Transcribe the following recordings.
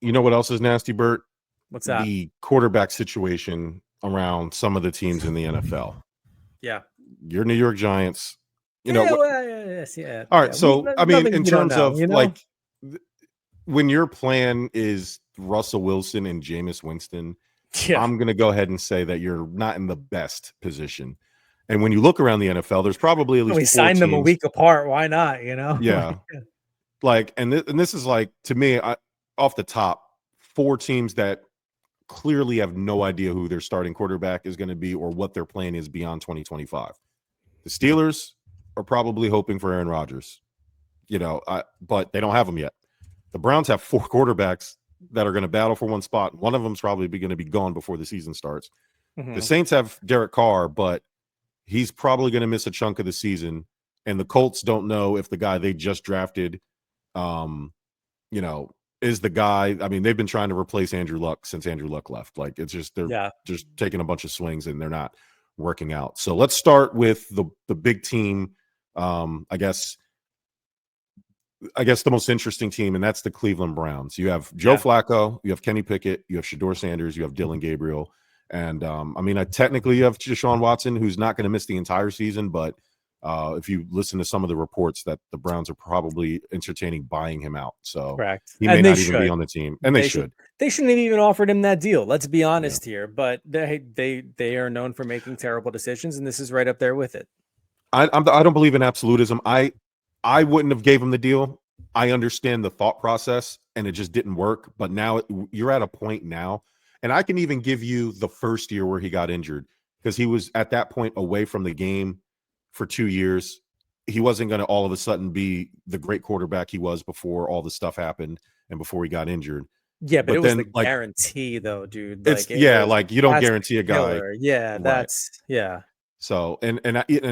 You know what else is nasty, Bert? What's that? The quarterback situation around some of the teams in the NFL. Yeah. Your New York Giants. You know Yeah, what? well, yes, yeah, All right. yeah. We So, I mean, nothing in we don't terms know, of you know? like when your plan is Russell Wilson and Jameis Winston, Yeah. I'm going to go ahead and say that you're not in the best position. And when you look around the NFL, there's probably at least We four signed them a teams. week apart. Why not? You know? Yeah. Like, and this is like, to me, off the top, four teams that clearly have no idea who their starting quarterback is going to be or what their plan is beyond 2025. The Steelers are probably hoping for Aaron Rodgers, but they don't have him yet. The Browns have four quarterbacks that are going to battle for one spot. One of them is probably going to be gone before the season starts. The Saints have Derek Carr, but he's probably going to miss a chunk of the season. And the Colts don't know if the guy they just drafted, is the guy. I mean, they've been trying to replace Andrew Luck since Andrew Luck left. Like, it's just they're just taking a bunch of swings and they're not working out. So let's start with the big team. I guess the most interesting team, and that's the Cleveland Browns. You have Joe Flacco, you have Kenny Pickett, you have Shedeur Sanders, you have Dylan Gabriel, and technically you have Deshaun Watson, who's not going to miss the entire season, but if you listen to some of the reports, that the Browns are probably entertaining buying him out. So correct. He may not even be on the team, and they should. They shouldn't have even offered him that deal. Let's be honest here, but they are known for making terrible decisions, and this is right up there with it. I don't believe in absolutism. I wouldn't have gave him the deal. I understand the thought process, and it just didn't work. But now you're at a point now, and I can even give you the first year where he got injured, because he was at that point away from the game for 2 years. He wasn't going to all of a sudden be the great quarterback he was before all the stuff happened and before he got injured. Yeah, but it was the guarantee, though, dude. You don't guarantee a guy. Yeah, that's So and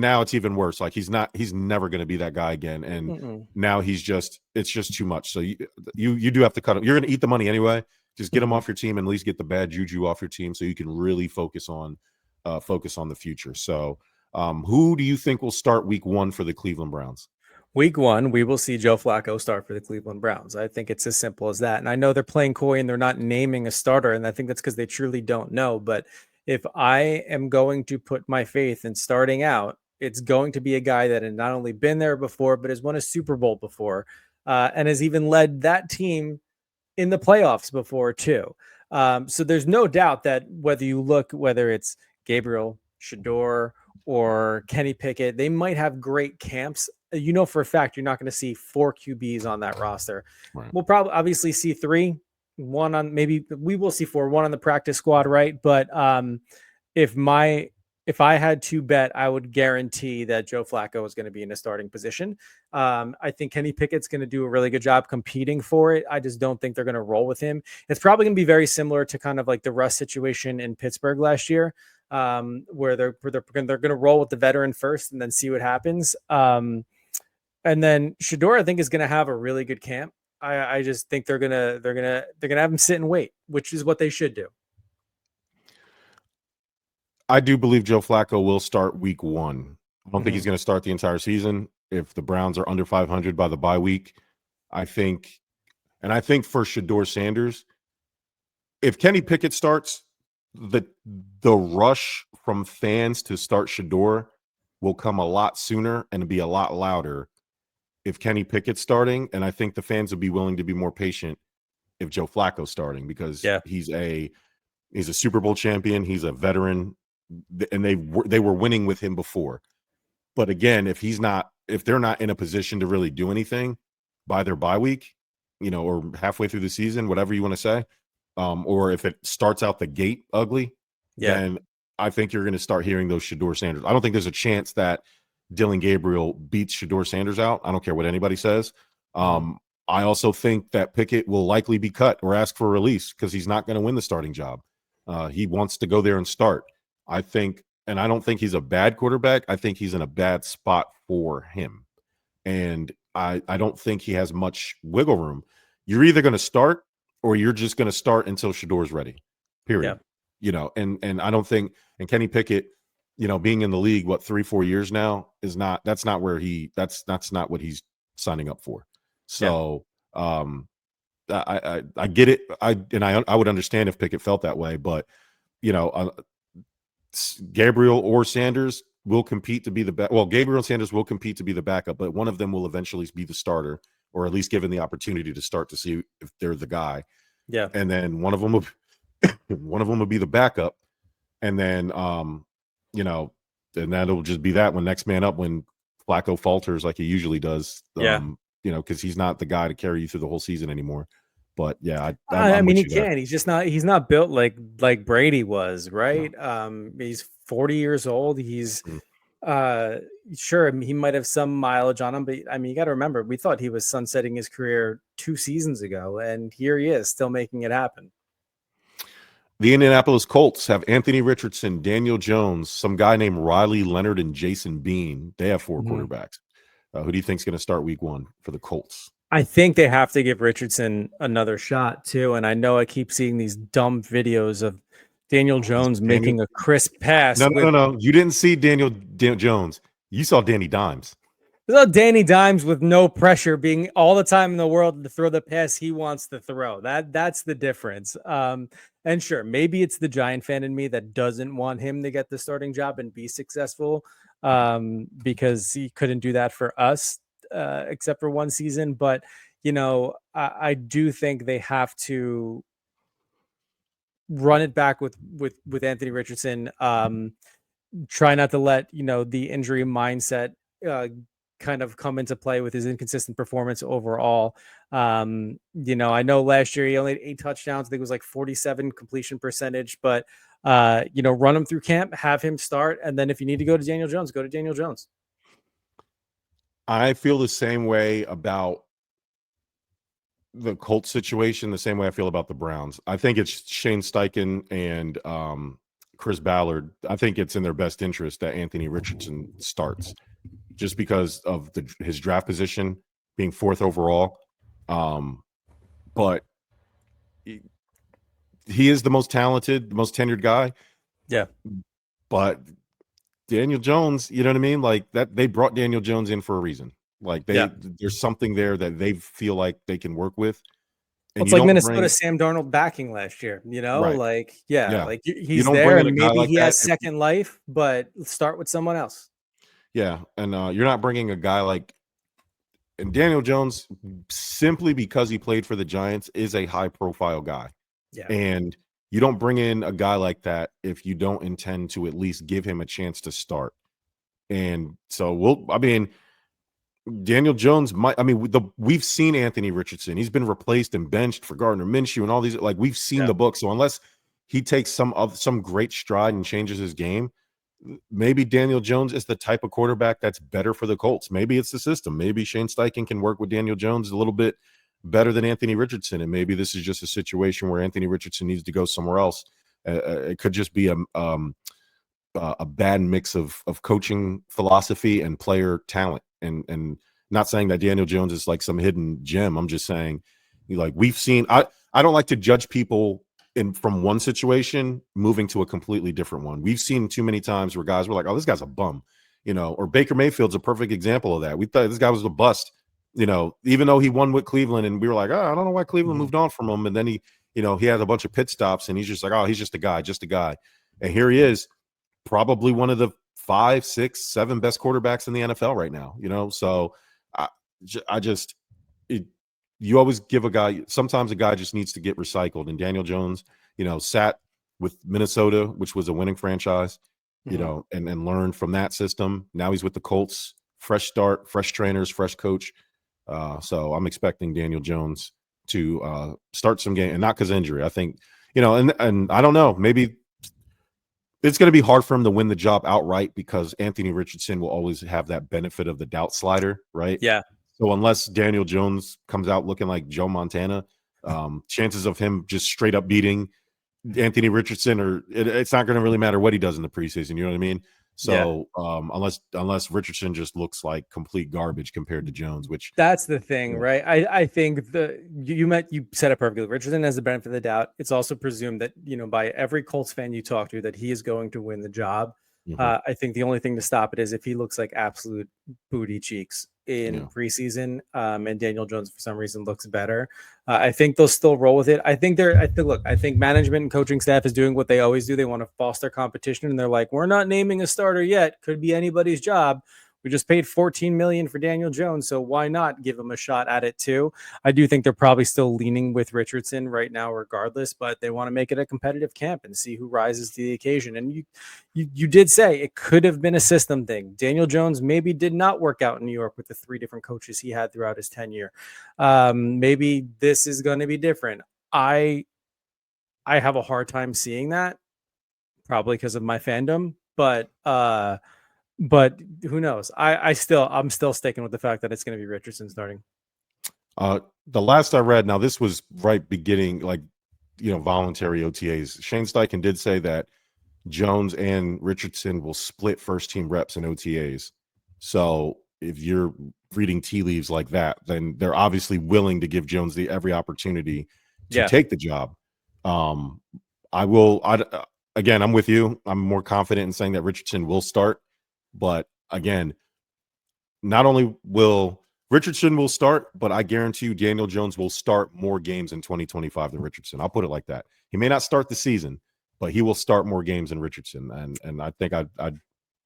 now it's even worse. Like, he's never going to be that guy again. And now it's just too much. So you do have to cut him. You're going to eat the money anyway. Just get him off your team and at least get the bad juju off your team, so you can really focus on the future. So who do you think will start week 1 for the Cleveland Browns? Week 1, we will see Joe Flacco start for the Cleveland Browns. I think it's as simple as that. And I know they're playing coy and they're not naming a starter, and I think that's because they truly don't know. But if I am going to put my faith in starting out, it's going to be a guy that had not only been there before, but has won a Super Bowl before, and has even led that team in the playoffs before too. So there's no doubt that whether it's Gabriel, Shedeur, or Kenny Pickett, they might have great camps. For a fact, you're not going to see 4 QBs on that roster. Right. We'll probably obviously see 3, we will see 4, 1 on the practice squad, right? But if I had to bet, I would guarantee that Joe Flacco is going to be in a starting position. I think Kenny Pickett's going to do a really good job competing for it. I just don't think they're going to roll with him. It's probably going to be very similar to kind of like the Russ situation in Pittsburgh last year, where they're going to roll with the veteran first and then see what happens. And then Shedeur, I think, is going to have a really good camp. I just think they're gonna have him sit and wait, which is what they should do. I do believe Joe Flacco will start week 1. I don't think he's going to start the entire season. If the Browns are under 500 by the bye week, I think for Shedeur Sanders, if Kenny Pickett starts, the rush from fans to start Shedeur will come a lot sooner and be a lot louder if Kenny Pickett's starting. And I think the fans will be willing to be more patient if Joe Flacco's starting, because he's a Super Bowl champion. He's a veteran, and they were winning with him before. But again, if they're not in a position to really do anything by their bye week, or halfway through the season, whatever you want to say, or if it starts out the gate ugly, then I think you're going to start hearing those Shedeur Sanders. I don't think there's a chance that Dylan Gabriel beats Shedeur Sanders out. I don't care what anybody says. I also think that Pickett will likely be cut or ask for a release, because he's not going to win the starting job. He wants to go there and start. I don't think he's a bad quarterback. I think he's in a bad spot for him. And I don't think he has much wiggle room. You're either going to start, or you're just going to start until Shedeur's ready, period. And I don't think, and Kenny Pickett, being in the league, 3-4 years now, that's not what he's signing up for. So, I get it. I would understand if Pickett felt that way, but Gabriel or Sanders will compete to be the best. Well, Gabriel and Sanders will compete to be the backup, but one of them will eventually be the starter, or at least given the opportunity to start to see if they're the guy. Yeah. And then one of them will be the backup. And then, and that'll just be that when next man up, when Flacco falters like he usually does, Yeah. because he's not the guy to carry you through the whole season anymore. But yeah, I I'm mean, with he you there. can. He's not built like Brady was, right? He's 40 years old. He's Mhm. sure he might have some mileage on him, but I mean, you got to remember, we thought he was sunsetting his career 2 seasons ago, and here he is, still making it happen. The Indianapolis Colts have Anthony Richardson, Daniel Jones, some guy named Riley Leonard, and Jason Bean. They have 4 quarterbacks. Who do you think is going to start week 1 for the Colts? I think they have to give Richardson another shot too. And I know I keep seeing these dumb videos of Daniel Jones making a crisp pass with No. You didn't see Daniel Jones. You saw Danny Dimes. Danny Dimes with no pressure, being all the time in the world to throw the pass he wants to throw. That's the difference. And sure, maybe it's the Giant fan in me that doesn't want him to get the starting job and be successful, because he couldn't do that for us, except for 1 season. But I do think they have to run it back with Anthony Richardson. Try not to let the injury mindset kind of come into play with his inconsistent performance overall. I know last year he only had 8 touchdowns. I think it was like 47 completion percentage, but run him through camp, have him start, and then if you need to go to Daniel Jones, go to Daniel Jones. I feel the same way about the Colts situation, the same way I feel about the Browns. I think it's Shane Steichen and Chris Ballard. I think it's in their best interest that Anthony Richardson starts, just because of his draft position being 4th overall. But he is the most talented, the most tenured guy. Yeah. But Daniel Jones, you know what I mean? Like that, they brought Daniel Jones in for a reason. Like there's something there that they feel like they can work with. And It's you like don't Minnesota Sam Darnold backing last year, right. like Yeah. like You he's don't bring there in a and guy maybe like he that. has second life, but start with someone else. Yeah. And you're not bringing a guy like, and Daniel Jones, simply because he played for the Giants, is a high profile guy. Yeah. And you don't bring in a guy like that if you don't intend to at least give him a chance to start. And so Daniel Jones we've seen Anthony Richardson. He's been replaced and benched for Gardner Minshew and all these, like we've seen the book. So unless he takes some great stride and changes his game, maybe Daniel Jones is the type of quarterback that's better for the Colts. Maybe it's the system. Maybe Shane Steichen can work with Daniel Jones a little bit better than Anthony Richardson. And maybe this is just a situation where Anthony Richardson needs to go somewhere else. It could just be a bad mix of coaching philosophy and player talent. And not saying that Daniel Jones is like some hidden gem. I'm just saying, we've seen. I don't like to judge people from one situation moving to a completely different one. We've seen too many times where guys were like, "Oh, this guy's a bum," or Baker Mayfield's a perfect example of that. We thought this guy was a bust, even though he won with Cleveland, and we were like, "Oh, I don't know why Cleveland moved on from him." And then he had a bunch of pit stops, and he's just like, "Oh, he's just a guy." And here he is, probably one of the 5, 6, 7 best quarterbacks in the NFL right now. So you always give a guy. Sometimes a guy just needs to get recycled, and Daniel Jones, sat with Minnesota, which was a winning franchise, and learned from that system. Now he's with the Colts. Fresh start, fresh trainers, fresh coach. So I'm expecting Daniel Jones to start some game, and not because of injury. I think, and I don't know, maybe it's going to be hard for him to win the job outright because Anthony Richardson will always have that benefit of the doubt slider, right? Yeah. So unless Daniel Jones comes out looking like Joe Montana, chances of him just straight up beating Anthony Richardson, it's not going to really matter what he does in the preseason. You know what I mean? So unless Richardson just looks like complete garbage compared to Jones, which that's the thing, right? I think you said it perfectly. Richardson has the benefit of the doubt. It's also presumed that by every Colts fan you talk to that he is going to win the job. I think the only thing to stop it is if he looks like absolute booty cheeks. in Yeah. preseason, and Daniel Jones for some reason looks better. I think they'll still roll with it. I think I think management and coaching staff is doing what they always do. They want to foster competition, and they're like, we're not naming a starter yet. Could be anybody's job. We just paid $14 million for Daniel Jones, so why not give him a shot at it too? I do think they're probably still leaning with Richardson right now, regardless, but they want to make it a competitive camp and see who rises to the occasion. And you did say it could have been a system thing. Daniel Jones maybe did not work out in New York with the 3 different coaches he had throughout his tenure. Maybe this is going to be different. I have a hard time seeing that, probably because of my fandom, but who knows? I'm still sticking with the fact that it's going to be Richardson starting. The last I read, now this was right beginning, like, voluntary OTAs. Shane Steichen did say that Jones and Richardson will split first team reps in OTAs. So if you're reading tea leaves like that, then they're obviously willing to give Jones every opportunity to take the job. Again, I'm with you. I'm more confident in saying that Richardson will start, but again, not only will Richardson will start, but I guarantee you Daniel Jones will start more games in 2025 than Richardson. I'll put it like that. He may not start the season, but he will start more games than Richardson, and I think I'd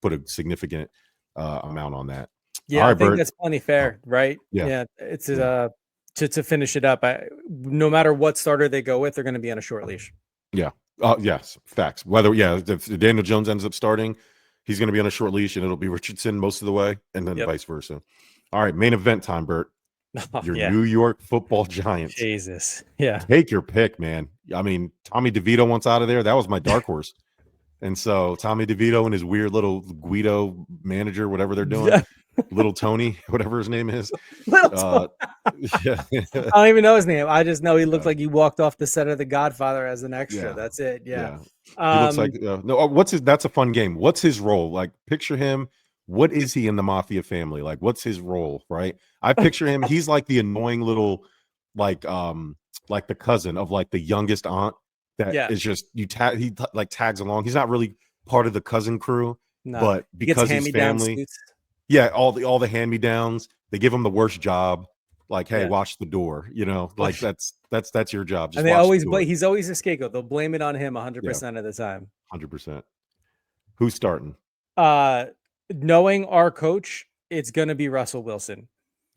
put a significant amount on that. Yeah, all right, I think Bert. that's plenty fair, right? Yeah. It's to finish it up. No matter what starter they go with, they're going to be on a short leash. Yeah. Yes, facts. If Daniel Jones ends up starting, he's going to be on a short leash, and it'll be Richardson most of the way, and then vice versa. All right, main event time, Bert. Your New York Football Giants. Jesus. Yeah. Take your pick, man. I mean, Tommy DeVito wants out of there. That was my dark horse. And so Tommy DeVito and his weird little Guido manager, whatever they're doing, little Tony, whatever his name is. I don't even know his name. I just know he looked like he walked off the set of The Godfather as an extra. That's it. Yeah. He looks like that's a fun game. What's his role? Like, picture him. What is he in the mafia family? Like, what's his role? Right. I picture him. He's like the annoying little, like the cousin of like the youngest aunt that is just he tags along. He's not really part of the cousin crew, but because he's family. Yeah, all the hand-me-downs. They give him the worst job. Like, hey, watch the door. Like that's your job. Just and he's always a scapegoat. They'll blame it on him 100% of the time. 100%. Who's starting? Knowing our coach, it's gonna be Russell Wilson.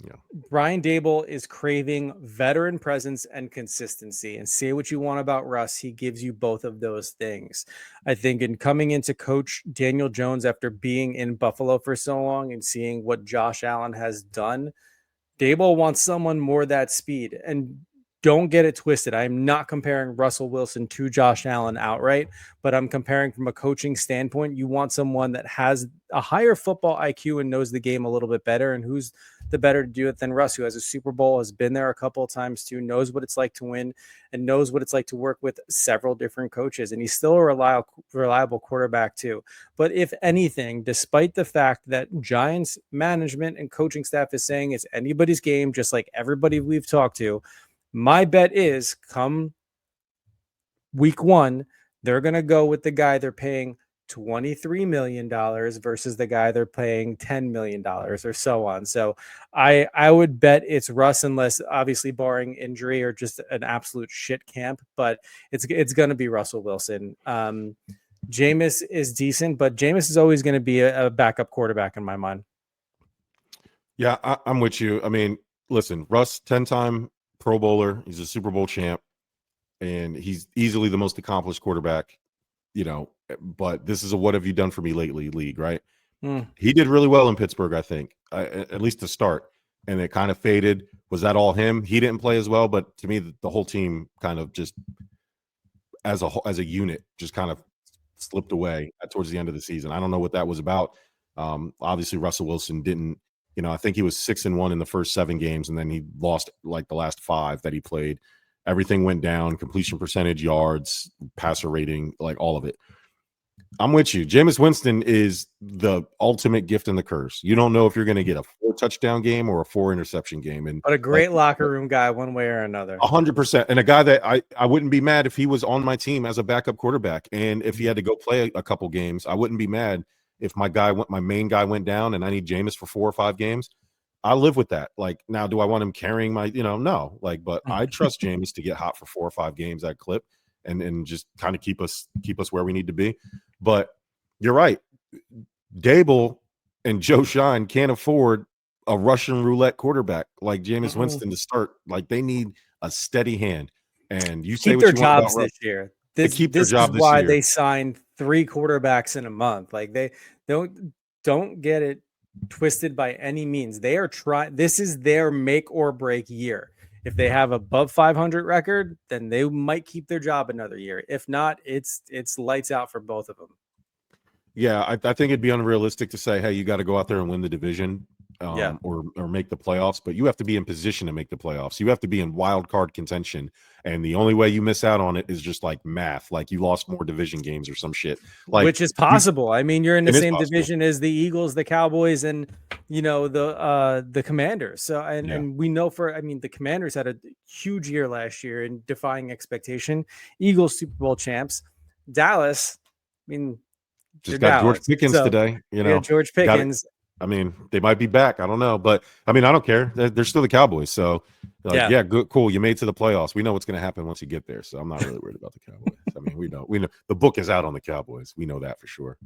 Yeah. Brian Daboll is craving veteran presence and consistency. And say what you want about Russ, he gives you both of those things. I think in coming into coach Daniel Jones after being in Buffalo for so long and seeing what Josh Allen has done, Daboll wants someone more that speed. And don't get it twisted. I'm not comparing Russell Wilson to Josh Allen outright, but I'm comparing from a coaching standpoint. You want someone that has a higher football IQ and knows the game a little bit better. And who's the better to do it than Russ, who has a Super Bowl, has been there a couple of times too, knows what it's like to win and knows what it's like to work with several different coaches. And he's still a reliable quarterback too. But if anything, despite the fact that Giants management and coaching staff is saying it's anybody's game, just like everybody we've talked to, my bet is come week 1, they're going to go with the guy they're paying $23 million versus the guy they're paying $10 million or so on. So I would bet it's Russ, unless obviously barring injury or just an absolute shit camp, but it's going to be Russell Wilson. Jameis is decent, but Jameis is always going to be a backup quarterback in my mind. Yeah, I'm with you. I mean, listen, Russ, 10-time Pro Bowler. He's a Super Bowl champ, and he's easily the most accomplished quarterback, but this is a what have you done for me lately league, right? He did really well in Pittsburgh, I think, at least to start, and it kind of faded. Was that all him? He didn't play as well, but to me, the whole team kind of just as a unit just kind of slipped away towards the end of the season. I don't know what that was about. Obviously, Russell Wilson didn't. I think he was 6-1 in the first 7 games, and then he lost like the last 5 that he played. Everything went down: completion percentage, yards, passer rating, like all of it. I'm with you. Jameis Winston is the ultimate gift and the curse. You don't know if you're going to get a 4-touchdown game or a 4-interception game. But a great locker room guy, one way or another. 100%. And a guy that I wouldn't be mad if he was on my team as a backup quarterback. And if he had to go play a couple games, I wouldn't be mad if my main guy went down and I need Jameis for 4 or 5 games. I live with that. Like, now, do I want him carrying my, no, like, but I trust Jameis to get hot for 4 or 5 games at clip and just kind of keep us where we need to be. But you're right. Dable and Joe Shine can't afford a Russian roulette quarterback like Jameis Winston to start. Like, they need a steady hand. And you say Keep what their you want jobs about this year. to keep their This job is this why year. they signed 3 quarterbacks in a month. Like, they don't get it twisted by any means. They are trying. This is their make or break year. If they have above 500 record, then they might keep their job another year. If not, it's lights out for both of them. Yeah, I think it'd be unrealistic to say, hey, you got to go out there and win the division Yeah. or make the playoffs, but you have to be in position to make the playoffs. You have to be in wild card contention. And the only way you miss out on it is just like math, like you lost more division games or some shit. Like, which is possible. I mean, you're in the it is same possible. division as the Eagles, the Cowboys, and the Commanders. So and we know the Commanders had a huge year last year in defying expectation. Eagles Super Bowl champs. Dallas, I mean, Just they're got George Dallas. Pickens So, today. yeah, George Pickens. I mean, they might be back. I don't know, but I mean, I don't care. They're still the Cowboys. So, like, yeah, good, cool. You made to the playoffs. We know what's going to happen once you get there. So I'm not really worried about the Cowboys. I mean, we know the book is out on the Cowboys. We know that for sure.